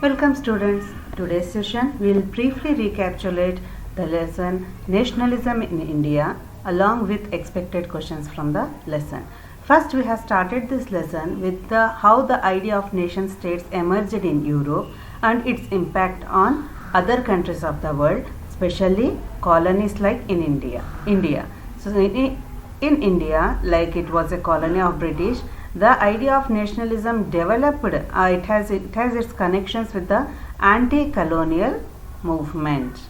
Welcome students. Today's session we will briefly recapitulate the lesson Nationalism in India along with expected questions from the lesson. First we have started this lesson with how the idea of nation states emerged in Europe and its impact on other countries of the world, especially colonies like in India. So in India, like it was a colony of British, the idea of nationalism developed. It has its connections with the anti-colonial movement.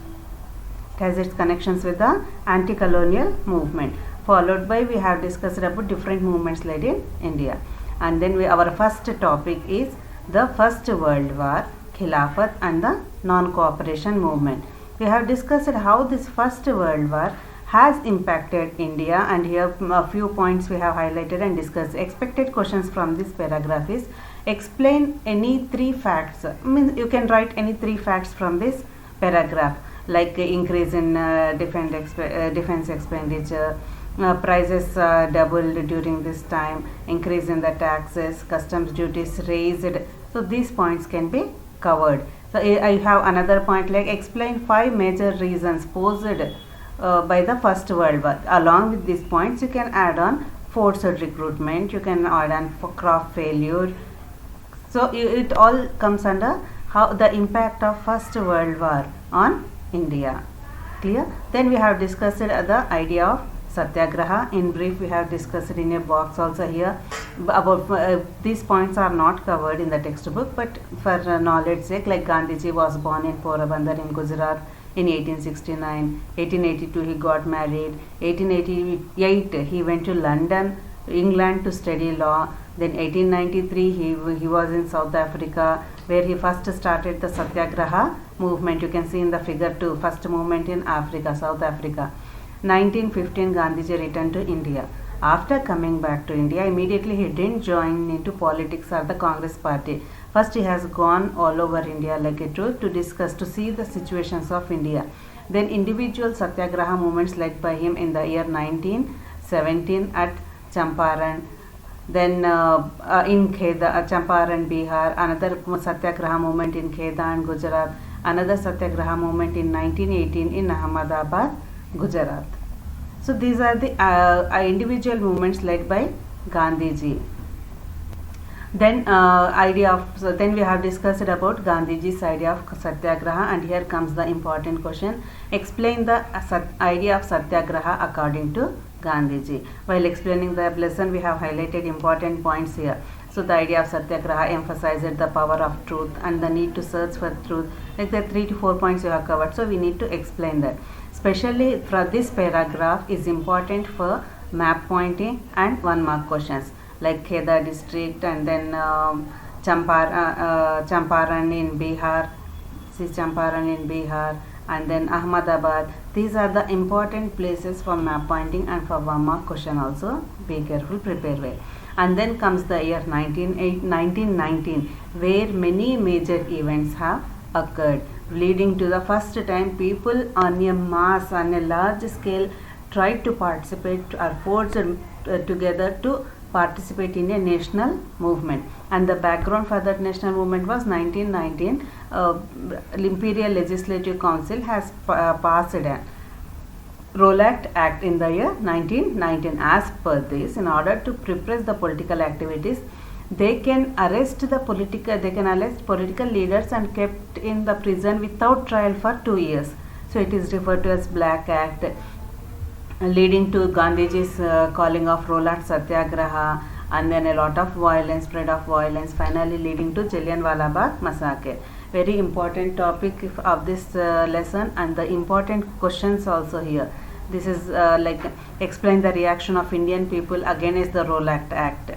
It has its connections with the anti-colonial movement. Followed by we have discussed about different movements led in India, and then our first topic is the First World War, Khilafat, and the non-cooperation movement. We have discussed how this First World War has impacted India, and here a few points we have highlighted and discussed. Expected questions from this paragraph is explain any three facts. Means you can write any three facts from this paragraph, like increase in defense expenditure, prices doubled during this time, increase in the taxes, customs duties raised. So these points can be covered. So I have another point like explain 5 major reasons posed by the First World War. Along with these points you can add on forced recruitment, you can add on crop failure. So it all comes under how the impact of First World War on India. Clear? Then we have discussed the idea of Satyagraha. In brief we have discussed in a box also here about these points are not covered in the textbook, but for knowledge sake, like Gandhiji was born in Porabandar in Gujarat in 1869. 1882 he got married. 1888 he went to London, England to study law. Then 1893 he was in South Africa, where he first started the Satyagraha movement. You can see in the figure 2, first movement in Africa, South Africa. 1915 Gandhiji returned to India. After coming back to India, immediately he didn't join into politics or the Congress party. First he has gone all over India like a tour to discuss, to see the situations of India. Then individual Satyagraha movements led by him in the year 1917 at Champaran. Then in Kheda, Champaran, Bihar, another Satyagraha movement in Kheda and Gujarat, another Satyagraha movement in 1918 in Ahmedabad, Gujarat. So these are the individual movements led by Gandhiji. Then then we have discussed about Gandhiji's idea of Satyagraha, and here comes the important question. Explain the idea of Satyagraha according to Gandhiji. While explaining the lesson, we have highlighted important points here. So the idea of Satyagraha emphasizes the power of truth and the need to search for truth. Like the 3 to 4 points you have covered, so we need to explain that. Especially for this paragraph is important for map pointing and 1 mark questions, like Kheda district, and then Champaran in Bihar, and then Ahmedabad. These are the important places for map pointing and for 1 mark question also. Be careful, prepare well. And then comes the year 1919, where many major events have occurred, leading to the first time people on a mass, on a large scale, tried to participate or forged together to participate in a national movement. And the background for that national movement was 1919. Imperial Legislative Council has passed a Rowlatt Act in the year 1919. As per this, in order to repress the political activities, they can arrest political leaders and kept in the prison without trial for 2 years. So it is referred to as Black Act, leading to Gandhiji's calling of Rowlatt Satyagraha, and then a lot of violence, spread of violence, finally leading to Jallianwala Bagh massacre. Very important topic of this lesson, and the important questions also here. This is like explain the reaction of Indian people against the Rowlatt Act.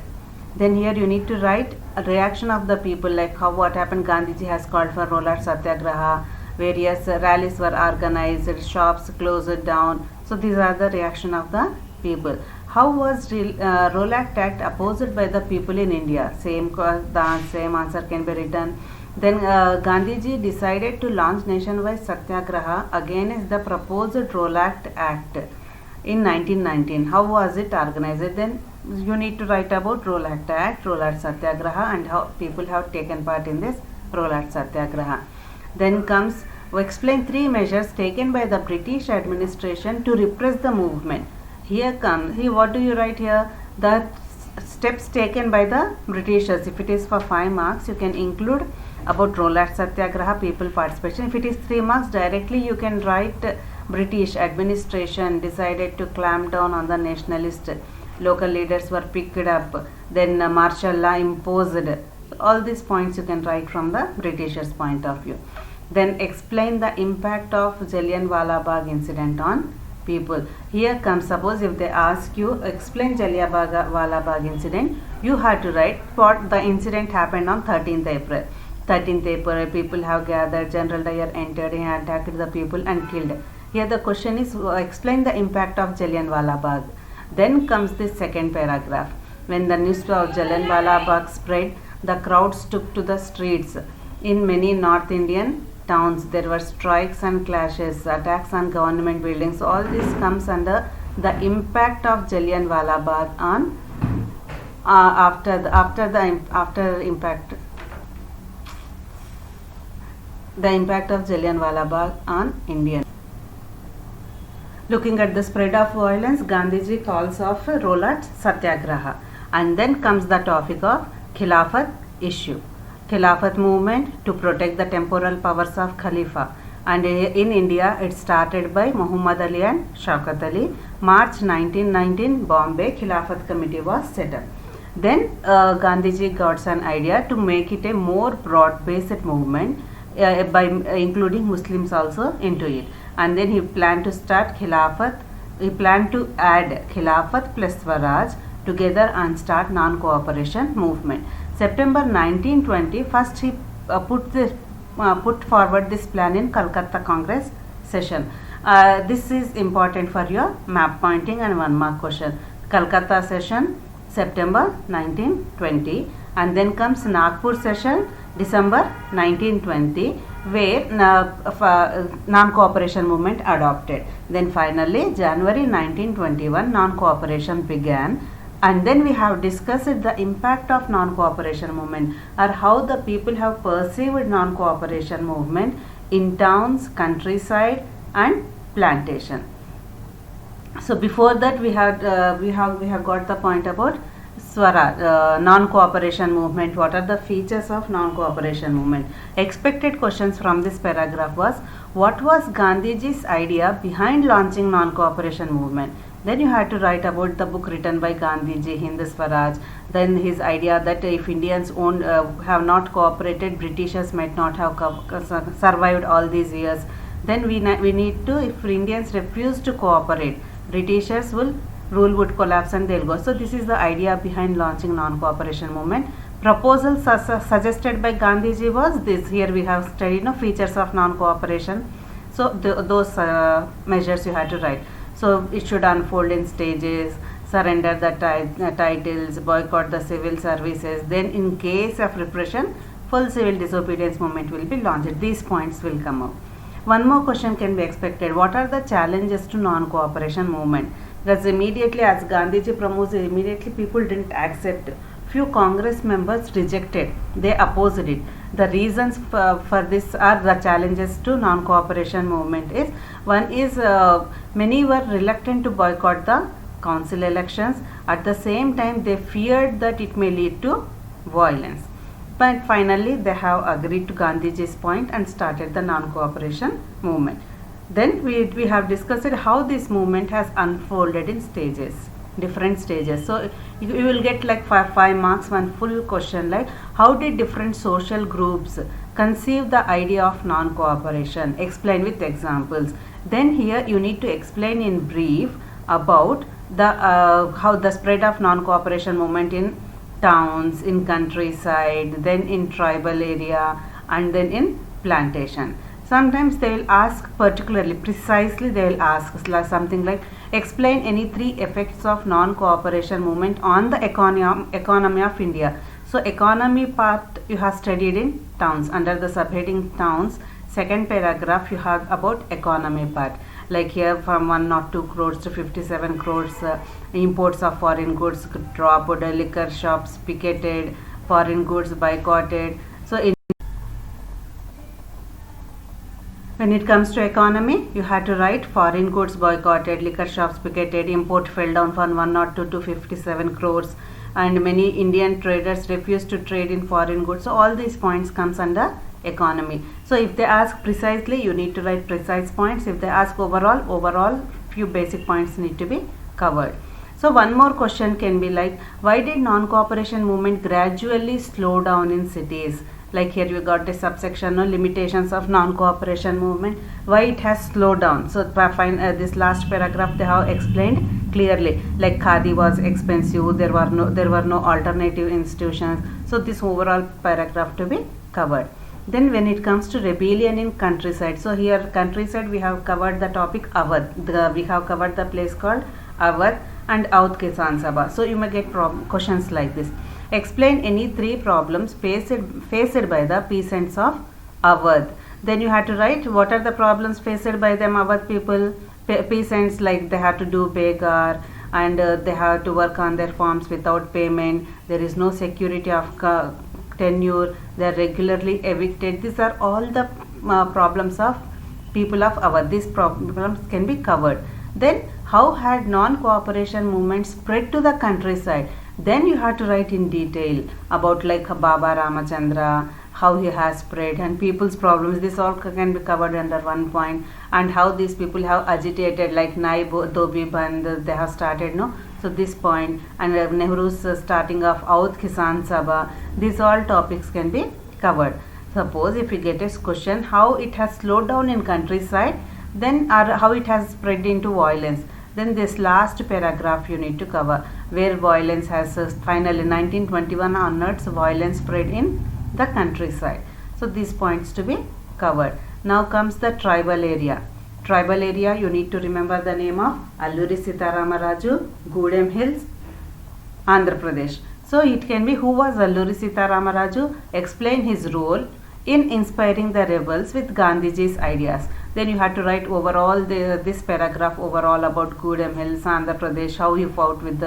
Then here you need to write a reaction of the people, like what happened. Gandhiji has called for Rowlatt Satyagraha, various rallies were organized, shops closed down. So these are the reaction of the people. How was Rowlatt Act opposed by the people in India? Same answer can be written. Then Gandhiji decided to launch nationwide Satyagraha against the proposed Rowlatt Act in 1919. How was it organized? Then you need to write about Rowlatt Act, Rowlatt Satyagraha, and how people have taken part in this Rollat Satyagraha. Then comes explain 3 measures taken by the British administration to repress the movement. Here what do you write here? The steps taken by the Britishers. If it is for 5 marks, you can include about Rollat Satyagraha, people participation. If it is 3 marks, directly you can write British administration decided to clamp down on the nationalist. Local leaders were picked up. Then martial law imposed. All these points you can write from the Britishers' point of view. Then explain the impact of Jallianwala Bagh incident on people. Here comes, suppose if they ask you explain Jallianwala Bagh incident, you have to write what the incident happened on 13th April. 13th April, people have gathered, General Dyer entered, he attacked the people and killed. Here the question is explain the impact of Jallianwala Bagh. Then comes the second paragraph. When the news of Jallianwala Bagh spread, the crowds took to the streets. In many North Indian towns, there were strikes and clashes, attacks on government buildings. All this comes under the impact of Jallianwala Bagh on the impact of Jallianwala Bagh on Indians. Looking at the spread of violence, Gandhiji calls of Rollat Satyagraha. And then comes the topic of Khilafat issue. Khilafat movement to protect the temporal powers of Khalifa. And in India, it started by Muhammad Ali and Shaukat Ali. March 1919, Bombay Khilafat Committee was set up. Then Gandhiji got an idea to make it a more broad-based movement by including Muslims also into it. And then he planned to start Khilafat. He planned to add Khilafat plus Swaraj together and start non-cooperation movement. September 1920, first he put forward this plan in Calcutta Congress session. This is important for your map pointing and 1 mark question. Calcutta session, September 1920, and then comes Nagpur session, December 1920, where non-cooperation movement adopted. Then finally, January 1921, non-cooperation began. And then we have discussed the impact of non-cooperation movement, or how the people have perceived non-cooperation movement in towns, countryside and plantation. So before that we have got the point about Swaraj, non-cooperation movement. What are the features of non-cooperation movement? Expected questions from this paragraph was, what was Gandhiji's idea behind launching non-cooperation movement? Then you had to write about the book written by Gandhiji, Hind Swaraj. Then his idea that if Indians have not cooperated, Britishers might not have survived all these years. Then we need to, if Indians refuse to cooperate, Britishers rule would collapse and they'll go. So this is the idea behind launching non-cooperation movement. Proposals suggested by Gandhiji was this. Here we have studied features of non-cooperation. So those measures you had to write. So it should unfold in stages, surrender the titles, boycott the civil services. Then in case of repression, full civil disobedience movement will be launched. These points will come up. One more question can be expected. What are the challenges to non-cooperation movement? Because immediately, as Gandhiji promotes, immediately people didn't accept. Few Congress members rejected. They opposed it. The reasons for this are the challenges to non-cooperation movement is, one is many were reluctant to boycott the council elections. At the same time, they feared that it may lead to violence. But finally, they have agreed to Gandhiji's point and started the non-cooperation movement. Then we have discussed how this movement has unfolded in stages, different stages. So you will get like 5 marks, one full question like, how did different social groups conceive the idea of non-cooperation? Explain with examples. Then here you need to explain in brief about the how the spread of non-cooperation movement in towns, in countryside, then in tribal area, and then in plantation. Sometimes they will ask particularly, precisely they will ask something like, explain any 3 effects of non-cooperation movement on the economy of India. So economy part you have studied in towns. Under the subheading towns, second paragraph you have about economy part. Like here from 102 crores to 57 crores, imports of foreign goods dropped, liquor shops picketed, foreign goods boycotted. So in When it comes to economy, you had to write foreign goods boycotted, liquor shops picketed, import fell down from 102 to 57 crores, and many Indian traders refused to trade in foreign goods. So all these points comes under economy. So if they ask precisely, you need to write precise points. If they ask overall few basic points need to be covered. So one more question can be like, why did non-cooperation movement gradually slow down in cities? Like here you got the subsection, no, limitations of non-cooperation movement, why it has slowed down. So this last paragraph they have explained clearly, like khadi was expensive, there were no alternative institutions. So this overall paragraph to be covered. Then when it comes to rebellion in countryside, so here countryside we have covered the topic Awadh. We have covered the place called Awadh and Audh Kisan Sabha. So you may get questions like this. Explain any three problems faced by the peasants of Awadh. Then you have to write what are the problems faced by them Awadh people, peasants, like they have to do begar, and they have to work on their farms without payment. There is no security of tenure. They are regularly evicted. These are all the problems of people of Awadh. These problems can be covered. Then how had non-cooperation movement spread to the countryside? Then you have to write in detail about like Baba Ramachandra, how he has spread, and people's problems. This all can be covered under one point, and how these people have agitated, like Nai Dhobi Bandh, they have started, no? So this point, and Nehru's starting of Audh Kisan Sabha, these all topics can be covered. Suppose if you get a question, how it has slowed down in countryside, then how it has spread into violence. Then this last paragraph you need to cover, where violence has finally 1921 onwards, violence spread in the countryside. So these points to be covered. Now comes the tribal area. Tribal area, you need to remember the name of Alluri Sitarama Raju, Gudem Hills, Andhra Pradesh. So it can be, who was Alluri Sitarama Raju? Explain his role in inspiring the rebels with Gandhiji's ideas. Then you have to write overall this paragraph overall about Gudem Hills, Andhra Pradesh, how he fought with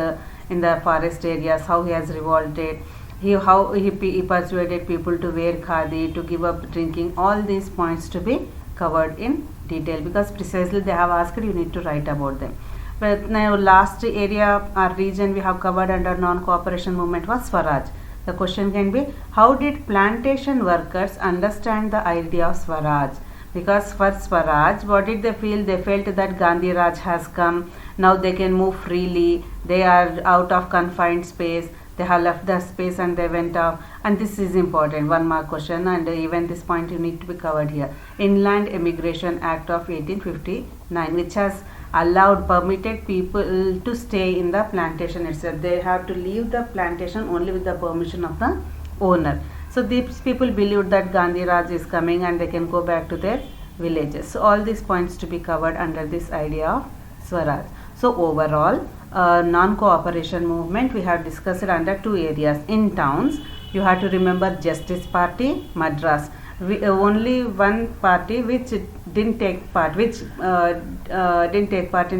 in the forest areas, how he has revolted, how he persuaded people to wear khadi, to give up drinking. All these points to be covered in detail, because precisely they have asked, you need to write about them. But now last area or region we have covered under non-cooperation movement was Swaraj. The question can be, how did plantation workers understand the idea of Swaraj? Because for Swaraj, what did they feel? They felt that Gandhi Raj has come. Now they can move freely. They are out of confined space. They have left the space and they went off. And this is important. One more question, and even this point you need to be covered here. Inland Immigration Act of 1859, which has permitted people to stay in the plantation itself. They have to leave the plantation only with the permission of the owner. So these people believed that Gandhi Raj is coming and they can go back to their villages. So all these points to be covered under this idea of Swaraj. So overall, non-cooperation movement we have discussed under two areas. In towns, you have to remember Justice Party, Madras. Only one party which didn't take part, in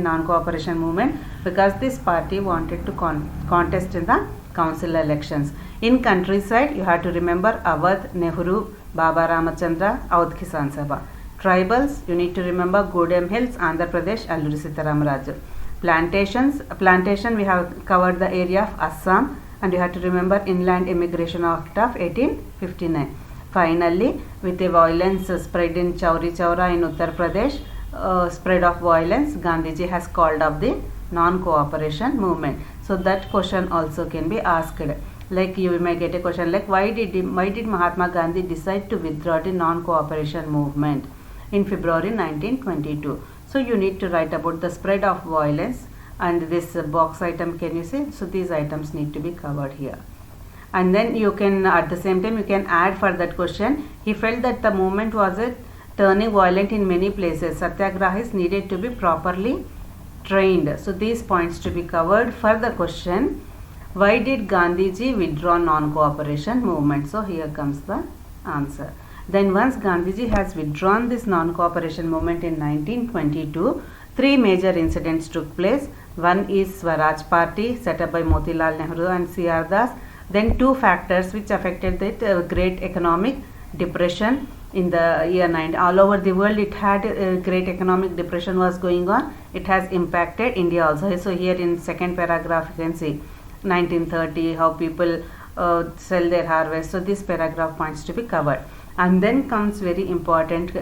non-cooperation movement, because this party wanted to contest in the council elections. In countryside, you have to remember Awadh, Nehru, Baba Ramachandra, Audh Kisan Sabha. Tribals, you need to remember Gudem Hills, Andhra Pradesh, Alluri Sitaram Raju. Plantation, we have covered the area of Assam, and you have to remember Inland Immigration Act of 1859. Finally, with the violence spread in Chauri Chaura in Uttar Pradesh, spread of violence, Gandhiji has called up the non-cooperation movement. So that question also can be asked. Like you may get a question like, why did Mahatma Gandhi decide to withdraw the non-cooperation movement in February 1922? So you need to write about the spread of violence, and this box item, can you see? So these items need to be covered here. And then you can, at the same time, you can add for that question, he felt that the movement was turning violent in many places. Satyagrahis needed to be properly trained. So these points to be covered for the question, why did Gandhiji withdraw non-cooperation movement? So here comes the answer. Then once Gandhiji has withdrawn this non-cooperation movement in 1922, three major incidents took place. One is Swaraj Party set up by Motilal Nehru and C.R. Das. Then two factors which affected the Great Economic Depression. in the year 9. All over the world it had a great economic depression was going on. It has impacted India also. So here in second paragraph you can see 1930 how people sell their harvest. So this paragraph points to be covered. And then comes very important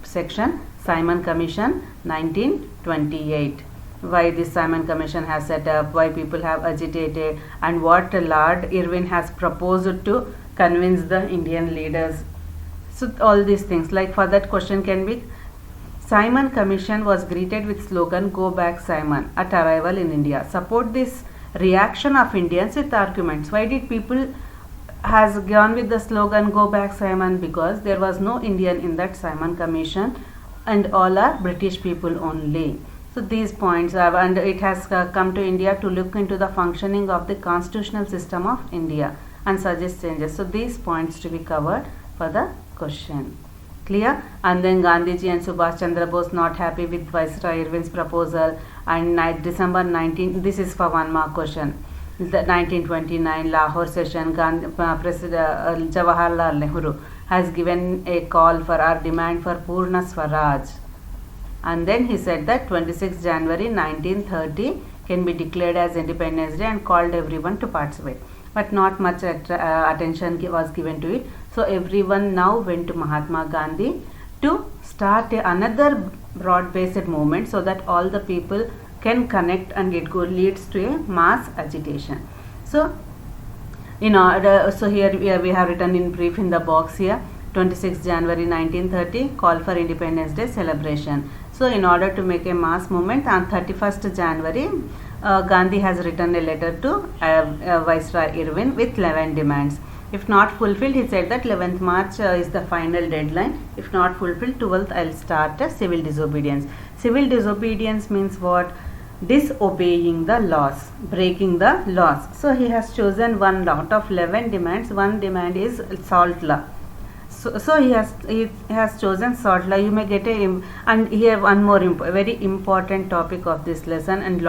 section, Simon Commission 1928. Why this Simon Commission has set up, why people have agitated, and what Lord Irwin has proposed to convince the Indian leaders. So all these things, like for that question can be, Simon Commission was greeted with slogan "Go back Simon" at arrival in India. Support this reaction of Indians with arguments. Why did people has gone with the slogan "Go back Simon"? Because there was no Indian in that Simon Commission and all are British people only. So these points are, and it has come to India to look into the functioning of the constitutional system of India and suggest changes. So these points to be covered for the question. Clear? And then Gandhiji and Subhash Chandra Bose not happy with Viceroy Irwin's proposal, and December 19, this is for 1 mark question. The 1929 Lahore session, President Jawaharlal Nehru has given a call for our demand for Purna Swaraj. And then he said that 26 January 1930 can be declared as Independence Day and called everyone to participate. But not much attention was given to it. So everyone now went to Mahatma Gandhi to start another broad-based movement so that all the people can connect and it leads to a mass agitation. So in order, so here we have written in brief in the box here, 26 January 1930 call for Independence Day celebration. So in order to make a mass movement on 31st January, Gandhi has written a letter to Viceroy Irwin with 11 demands. If not fulfilled, he said that 11th March is the final deadline. If not fulfilled, 12th I will start a civil disobedience. Civil disobedience means what? Disobeying the laws, breaking the laws. So he has chosen one out of 11 demands. One demand is salt law. So he has chosen salt law. You may get a, and here one more very important topic of this lesson, and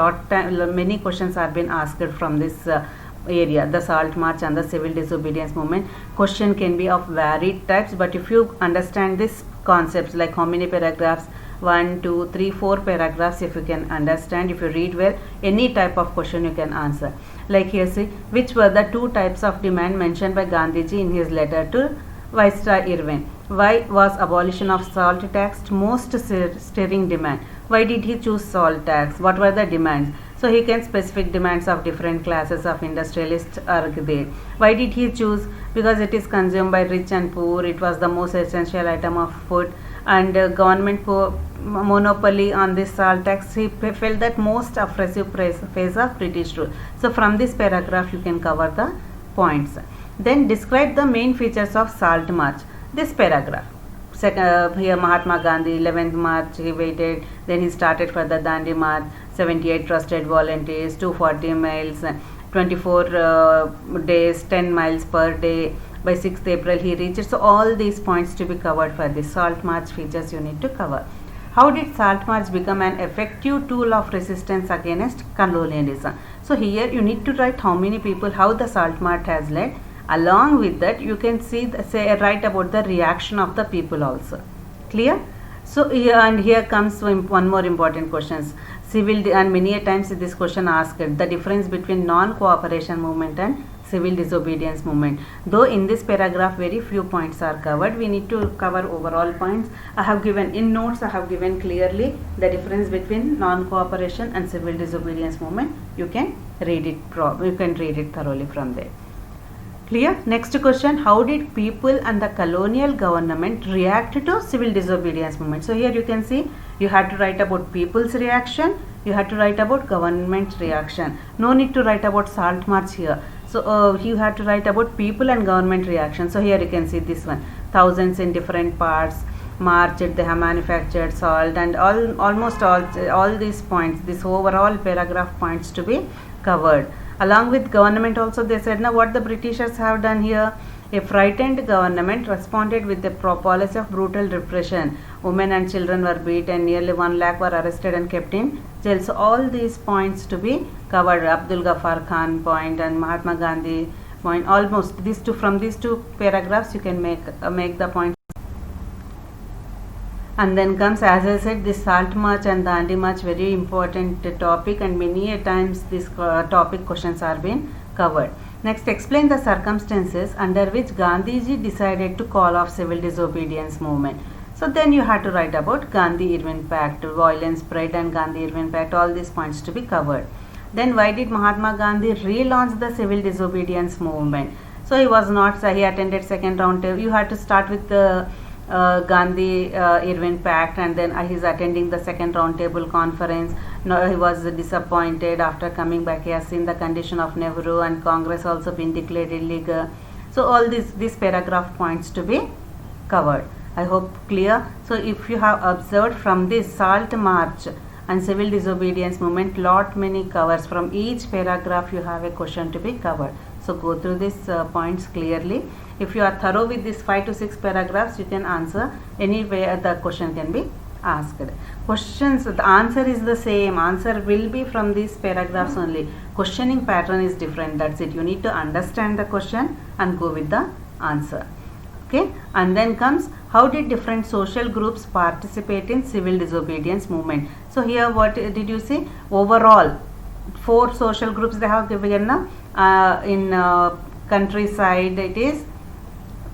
many questions have been asked from this area, the Salt March and the civil disobedience movement. Question can be of varied types, but if you understand this concepts, like how many paragraphs, 1, 2, 3, 4 paragraphs, if you can understand, if you read well, any type of question you can answer. Like here, see, which were the 2 types of demand mentioned by Gandhiji in his letter to Viceroy Irwin? Why was abolition of salt tax most stirring demand? Why did he choose salt tax? What were the demands? So he can specific demands of different classes of industrialists are there. Why did he choose? Because it is consumed by rich and poor. It was the most essential item of food, and government monopoly on this salt tax. He felt that most oppressive phase of British rule. So from this paragraph you can cover the points. Then describe the main features of Salt March. This paragraph. Here Mahatma Gandhi, 11th March he waited, then he started for the Dandi March, 78 trusted volunteers, 240 miles, 24 days, 10 miles per day. By 6th April he reached. So all these points to be covered for the Salt March features you need to cover. How did Salt March become an effective tool of resistance against colonialism? So here you need to write how many people, how the Salt March has led. Along with that you can see write about the reaction of the people also. Clear? So here comes one more important questions. Civil, and many a times this question asked, the difference between non-cooperation movement and civil disobedience movement. Though in this paragraph very few points are covered, we need to cover overall points. I have given in notes, I have given clearly the difference between non-cooperation and civil disobedience movement. You can read it thoroughly from there. Clear? Next question, how did people and the colonial government react to civil disobedience movement? So here you can see you had to write about people's reaction, you had to write about government's reaction. No need to write about Salt March here. So you had to write about people and government reaction. So here you can see this one, thousands in different parts marched, they have manufactured salt, and almost all these points, this overall paragraph points to be covered. Along with government also, they said, now what the Britishers have done here, a frightened government responded with a policy of brutal repression. Women and children were beaten, nearly 1 lakh were arrested and kept in jail. So all these points to be covered, Abdul Ghaffar Khan point and Mahatma Gandhi point, almost these two, from these 2 paragraphs you can make the points. And then comes, as I said, this Salt March and Dandi March, very important topic, and many a times this topic questions are being covered. Next, explain the circumstances under which Gandhiji decided to call off civil disobedience movement. So then you have to write about Gandhi-Irwin Pact, violence spread and Gandhi-Irwin Pact, all these points to be covered. Then why did Mahatma Gandhi relaunch the civil disobedience movement? So he was not, he attended second round table. You had to start with the Gandhi-Irwin Pact, and then he's attending the second round table conference. No, he was disappointed. After coming back, he has seen the condition of Nehru, and Congress also been declared illegal. So all these paragraph points to be covered. I hope clear. So if you have observed from this Salt March and civil disobedience movement, lot many covers. From each paragraph you have a question to be covered. So go through these points clearly. If you are thorough with these 5 to 6 paragraphs, you can answer anywhere the question can be asked. Questions, the answer is the same. Answer will be from these paragraphs only. Questioning pattern is different. That's it. You need to understand the question and go with the answer. Okay. And then comes, how did different social groups participate in civil disobedience movement? So here what did you see? Overall, 4 social groups they have given in countryside. It is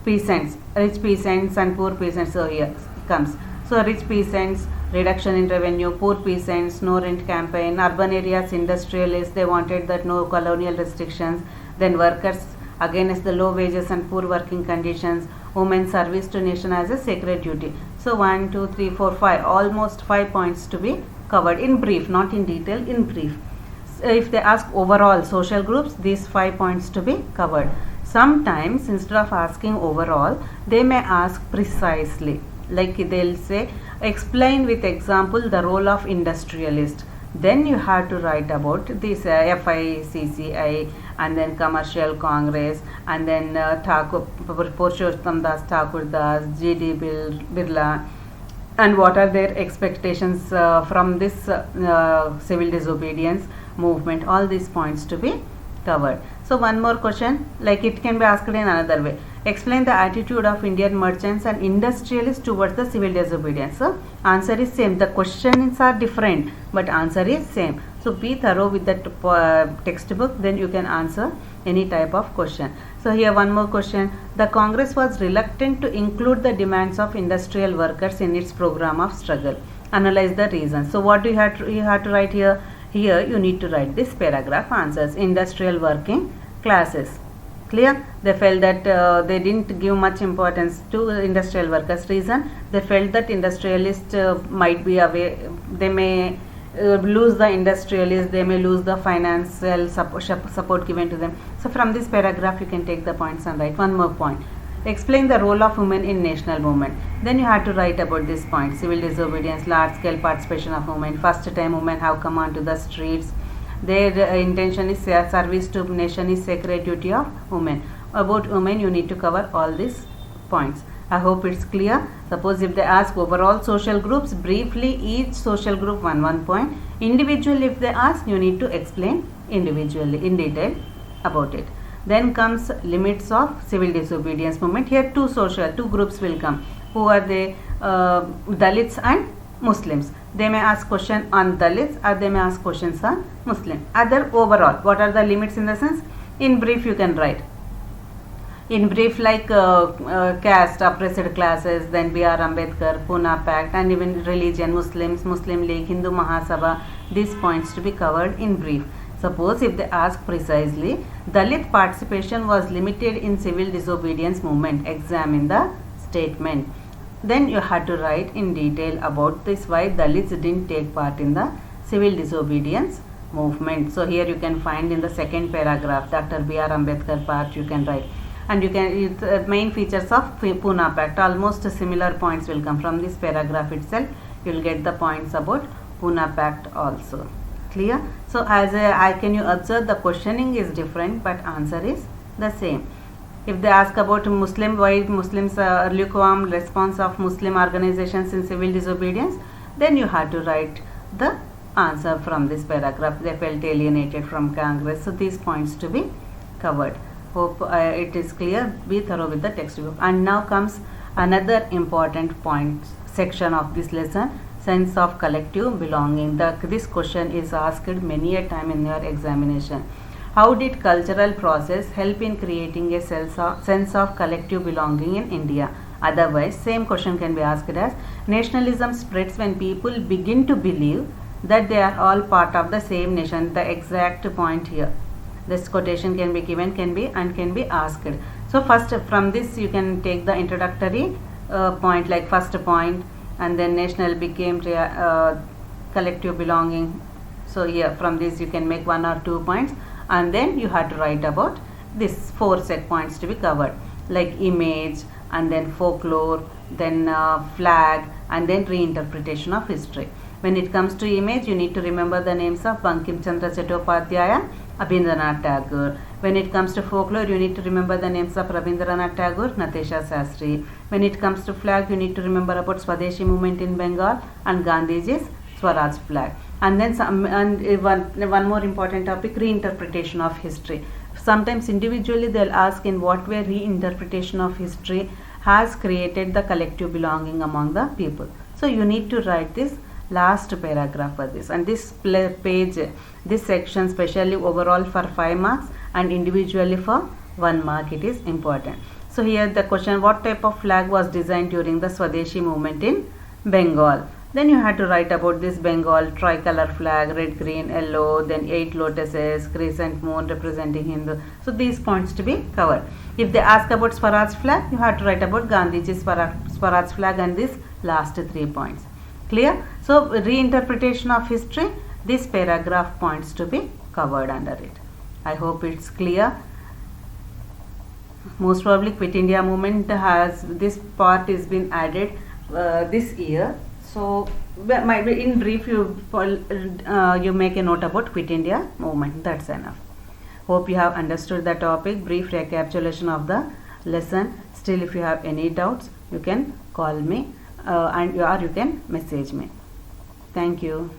peasants, rich peasants and poor peasants. So here comes, so rich peasants, reduction in revenue, poor peasants, no rent campaign, urban areas, industrialists, they wanted that no colonial restrictions, then workers against the low wages and poor working conditions, women's service to nation as a sacred duty. So 1, 2, 3, 4, 5, almost 5 points to be covered in brief, not in detail, in brief. So if they ask overall social groups, these 5 points to be covered. Sometimes instead of asking overall, they may ask precisely, like they'll say, explain with example the role of industrialist. Then you have to write about this FICCI and then Commercial Congress and then Purushottam Das Thakur Das, G.D. Birla, and what are their expectations from this civil disobedience movement. All these points to be covered. So one more question, like it can be asked in another way. Explain the attitude of Indian merchants and industrialists towards the civil disobedience. So answer is same. The questions are different, but answer is same. So be thorough with the textbook, then you can answer any type of question. So here one more question. The Congress was reluctant to include the demands of industrial workers in its program of struggle. Analyze the reasons. So what do you have to write here? Here you need to write this paragraph answers. Industrial working classes. Clear? They felt that they didn't give much importance to industrial workers. Reason? They felt that industrialists might be away. They may lose the industrialists. They may lose the financial support given to them. So from this paragraph you can take the points and write. One more point. Explain the role of women in national movement. Then you have to write about this point. Civil disobedience, large scale participation of women. First time women have come onto the streets. Their intention is service to nation is sacred duty of women. About women you need to cover all these points. I hope it's clear. Suppose if they ask overall social groups, briefly each social group one point. Individually if they ask, you need to explain individually in detail about it. Then comes limits of civil disobedience movement. Here two groups will come. Who are they? Dalits and Muslims. They may ask question on Dalits or they may ask questions on Muslim. Other overall, what are the limits in the sense? In brief you can write. In brief, like caste, oppressed classes, then B.R. Ambedkar, Pune Pact, and even religion, Muslims, Muslim League, Hindu Mahasabha, these points to be covered in brief. Suppose if they ask precisely, Dalit participation was limited in civil disobedience movement. Examine the statement. Then you have to write in detail about this, why Dalits didn't take part in the civil disobedience movement. So here you can find in the second paragraph, Dr. B.R. Ambedkar part you can write. And you can main features of Pune Pact, almost similar points will come from this paragraph itself. You will get the points about Pune Pact also. Clear? So as can you observe, the questioning is different but answer is the same. If they ask about Muslim, why Muslims lukewarm response of Muslim organizations in civil disobedience, then you have to write the answer from this paragraph. They felt alienated from Congress. So these points to be covered. Hope it is clear. Be thorough with the textbook. And now comes another important point. section of this lesson, sense of collective belonging. This question is asked many a time in your examination. How did cultural process help in creating a sense of collective belonging in India? Otherwise, same question can be asked as, nationalism spreads when people begin to believe that they are all part of the same nation. The exact point here. This quotation can be given, can be asked. So first from this you can take the introductory point, like first point, and then national became collective belonging. So here from this you can make 1 or 2 points, and then you have to write about this 4 set points to be covered, like image, and then folklore, then flag, and then reinterpretation of history. When it comes to image, you need to remember the names of Bankim Chandra Chattopadhyaya, Abhindranath Tagore. When it comes to folklore, you need to remember the names of Rabindranath Tagore, Natesha Sastry. When it comes to flag, you need to remember about Swadeshi movement in Bengal and Gandhiji's Swaraj flag. And then one more important topic, reinterpretation of history. Sometimes individually they'll ask in what way reinterpretation of history has created the collective belonging among the people. So you need to write this last paragraph for this, and this page, this section specially overall for 5 marks and individually for 1 mark, it is important. So here the question, what type of flag was designed during the Swadeshi movement in Bengal? Then you have to write about this Bengal tricolor flag, red, green, yellow, then 8 lotuses, crescent moon representing Hindu. So these points to be covered. If they ask about Swaraj flag, you have to write about Gandhiji's Swaraj flag and this last 3 points. Clear? So reinterpretation of history, this paragraph points to be covered under it. I hope it's clear. Most probably Quit India movement has, this part is been added this year. So might be in brief you make a note about Quit India movement. That's enough. Hope you have understood the topic. Brief recapitulation of the lesson. Still, if you have any doubts, you can call me. And you can message me. Thank you.